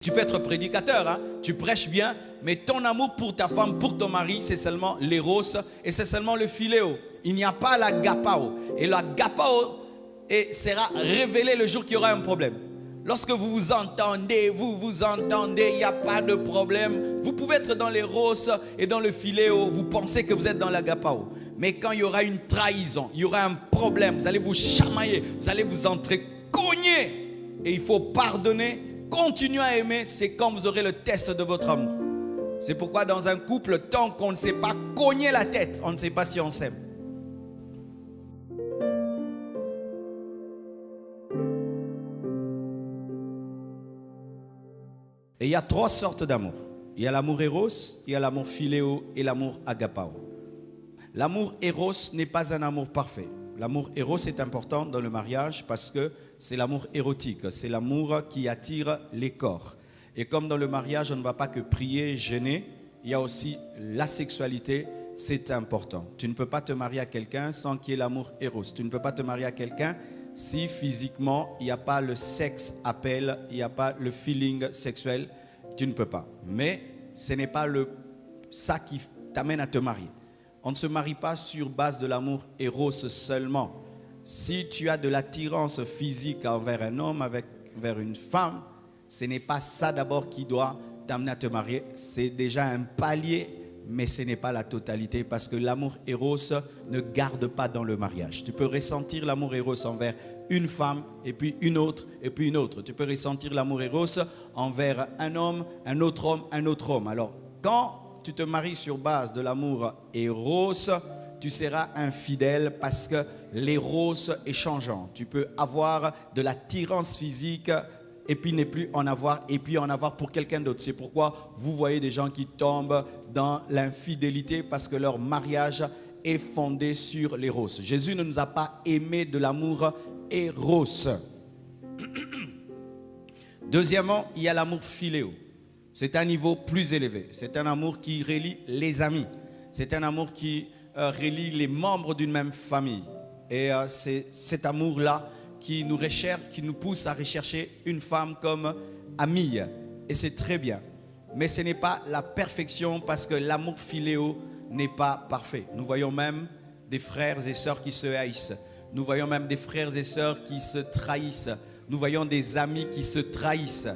Tu peux être prédicateur, hein? Tu prêches bien, mais ton amour pour ta femme, pour ton mari, c'est seulement l'éros et c'est seulement le philéo. Il n'y a pas l'agapao. Et l'agapao sera révélé le jour qu'il y aura un problème. Lorsque vous vous entendez, il n'y a pas de problème. Vous pouvez être dans l'éros et dans le philéo, vous pensez que vous êtes dans l'agapao. Mais quand il y aura une trahison, il y aura un problème, vous allez vous chamailler, vous allez vous entrecogner. Et il faut pardonner. Continuez à aimer, c'est quand vous aurez le test de votre amour. C'est pourquoi dans un couple, tant qu'on ne sait pas cogner la tête, on ne sait pas si on s'aime. Et il y a trois sortes d'amour. Il y a l'amour éros, il y a l'amour philéo et l'amour agapao. L'amour éros n'est pas un amour parfait. L'amour éros est important dans le mariage parce que c'est l'amour érotique, c'est l'amour qui attire les corps. Et comme dans le mariage, on ne va pas que prier, gêner, il y a aussi la sexualité, c'est important. Tu ne peux pas te marier à quelqu'un sans qu'il y ait l'amour éros. Tu ne peux pas te marier à quelqu'un si physiquement, il n'y a pas le sexe appel, il n'y a pas le feeling sexuel, tu ne peux pas. Mais ce n'est pas ça qui t'amène à te marier. On ne se marie pas sur base de l'amour éros seulement. Si tu as de l'attirance physique envers un homme, vers une femme, ce n'est pas ça d'abord qui doit t'amener à te marier. C'est déjà un palier, mais ce n'est pas la totalité parce que l'amour éros ne garde pas dans le mariage. Tu peux ressentir l'amour éros envers une femme et puis une autre et puis une autre. Tu peux ressentir l'amour éros envers un homme, un autre homme, un autre homme. Alors, quand tu te maries sur base de l'amour éros, tu seras infidèle parce que l'éros est changeant. Tu peux avoir de l'attirance physique et puis ne plus en avoir et puis en avoir pour quelqu'un d'autre. C'est pourquoi vous voyez des gens qui tombent dans l'infidélité parce que leur mariage est fondé sur l'éros. Jésus ne nous a pas aimés de l'amour éros. Deuxièmement, il y a l'amour philéo. C'est un niveau plus élevé. C'est un amour qui relie les amis. C'est un amour qui relie les membres d'une même famille. Et c'est cet amour-là qui nous pousse à rechercher une femme comme amie. Et c'est très bien. Mais ce n'est pas la perfection parce que l'amour philéo n'est pas parfait. Nous voyons même des frères et sœurs qui se haïssent. Nous voyons même des frères et sœurs qui se trahissent. Nous voyons des amis qui se trahissent.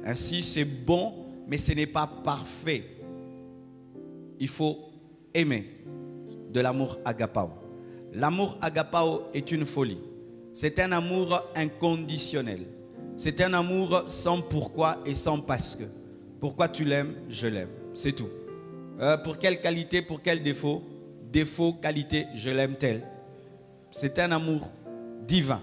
Ainsi, c'est bon, mais ce n'est pas parfait. Il faut aimer de l'amour agapao. L'amour agapao est une folie. C'est un amour inconditionnel. C'est un amour sans pourquoi et sans parce que. Pourquoi tu l'aimes, je l'aime. C'est tout. Pour quelle qualité, pour quel défaut? Défaut, qualité, je l'aime tel. C'est un amour divin.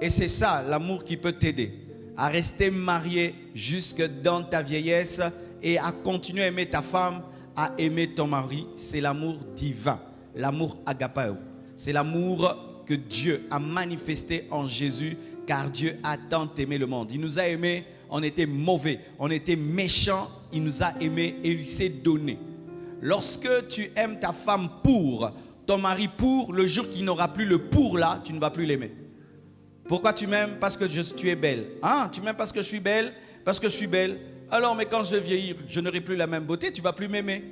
Et c'est ça, l'amour qui peut t'aider à rester marié jusque dans ta vieillesse et à continuer à aimer ta femme, à aimer ton mari. C'est l'amour divin, l'amour agapao. C'est l'amour que Dieu a manifesté en Jésus, car Dieu a tant aimé le monde. Il nous a aimés, on était mauvais, on était méchants, il nous a aimés et il s'est donné. Lorsque tu aimes ta femme pour, ton mari pour, le jour qu'il n'aura plus le pour là, tu ne vas plus l'aimer. Pourquoi tu m'aimes? Parce que tu es belle. Ah, tu m'aimes parce que je suis belle? Parce que je suis belle. Alors, mais quand je vais vieillir, je n'aurai plus la même beauté, tu ne vas plus m'aimer.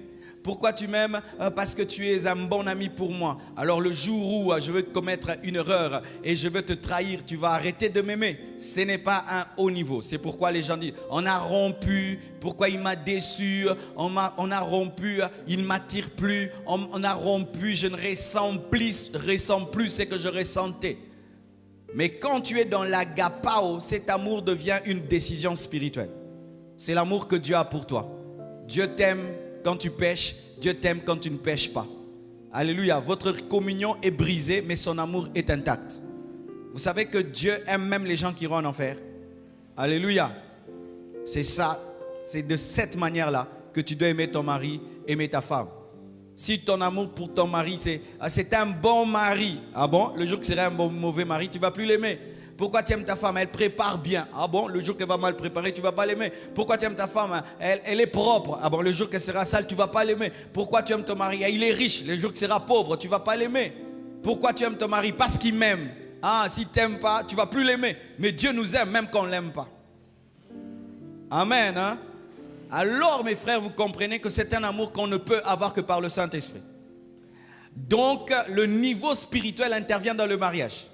Pourquoi tu m'aimes? Parce que tu es un bon ami pour moi. Alors, le jour où je veux commettre une erreur et je veux te trahir, tu vas arrêter de m'aimer. Ce n'est pas un haut niveau. C'est pourquoi les gens disent, on a rompu, pourquoi il m'a déçu, on a rompu, il ne m'attire plus, on a rompu, je ne ressens plus ce que je ressentais. Mais quand tu es dans l'agapao, cet amour devient une décision spirituelle. C'est l'amour que Dieu a pour toi. Dieu t'aime quand tu pêches, Dieu t'aime quand tu ne pêches pas. Alléluia, votre communion est brisée, mais son amour est intact. Vous savez que Dieu aime même les gens qui iront en enfer. Alléluia. C'est ça, c'est de cette manière-là que tu dois aimer ton mari, aimer ta femme. Si ton amour pour ton mari, c'est un bon mari. Ah bon? Le jour que sera un mauvais mari, tu ne vas plus l'aimer. Pourquoi tu aimes ta femme? Elle prépare bien. Ah bon? Le jour qu'elle va mal préparer, tu ne vas pas l'aimer. Pourquoi tu aimes ta femme? Elle est propre. Ah bon? Le jour qu'elle sera sale, tu ne vas pas l'aimer. Pourquoi tu aimes ton mari? Il est riche. Le jour qu'il sera pauvre, tu ne vas pas l'aimer. Pourquoi tu aimes ton mari? Parce qu'il m'aime. Ah, si tu n'aimes pas, tu ne vas plus l'aimer. Mais Dieu nous aime même quand on ne l'aime pas. Amen. Hein? Alors, mes frères, vous comprenez que c'est un amour qu'on ne peut avoir que par le Saint-Esprit. Donc, le niveau spirituel intervient dans le mariage.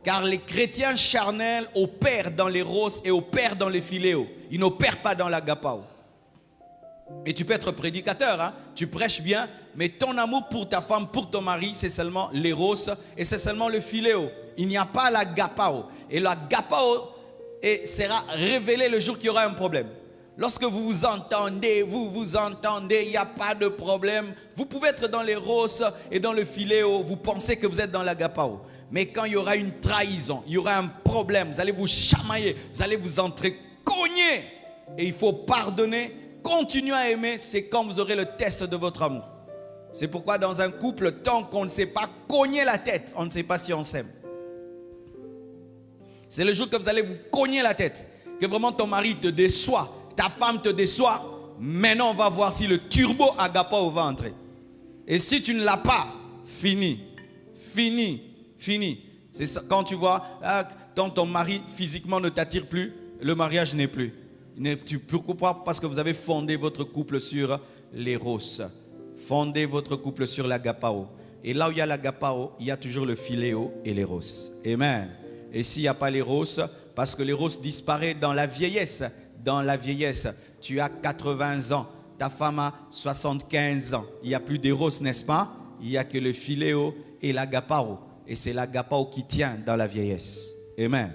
Car les chrétiens charnels opèrent dans l'éros et opèrent dans les philéos. Ils n'opèrent pas dans l'agapao. Et tu peux être prédicateur, hein? Tu prêches bien, mais ton amour pour ta femme, pour ton mari, c'est seulement l'éros et c'est seulement le philéo. Il n'y a pas l'agapao. Et l'agapao sera révélé le jour qu'il y aura un problème. Lorsque vous vous entendez, il n'y a pas de problème. Vous pouvez être dans l'éros et dans le philéo, vous pensez que vous êtes dans l'agapao. Mais quand il y aura une trahison, il y aura un problème, vous allez vous chamailler, vous allez vous entrecogner. Et il faut pardonner, continuer à aimer, c'est quand vous aurez le test de votre amour. C'est pourquoi dans un couple, tant qu'on ne sait pas cogner la tête, on ne sait pas si on s'aime. C'est le jour que vous allez vous cogner la tête, que vraiment ton mari te déçoit, ta femme te déçoit. Maintenant, on va voir si le turbo agapao va entrer. Et si tu ne l'as pas, fini. C'est ça, quand tu vois, quand ton mari physiquement ne t'attire plus, le mariage n'est plus. Pourquoi? Parce que vous avez fondé votre couple sur l'éros. Fondez votre couple sur l'agapao. Et là où il y a l'agapao, il y a toujours le philéo et l'éros. Amen. Et s'il n'y a pas l'éros, parce que l'éros disparaît dans la vieillesse. Dans la vieillesse, tu as 80 ans, ta femme a 75 ans. Il n'y a plus d'éros, n'est-ce pas? Il n'y a que le philéo et l'agapao. Et c'est l'agapao qui tient dans la vieillesse. Amen.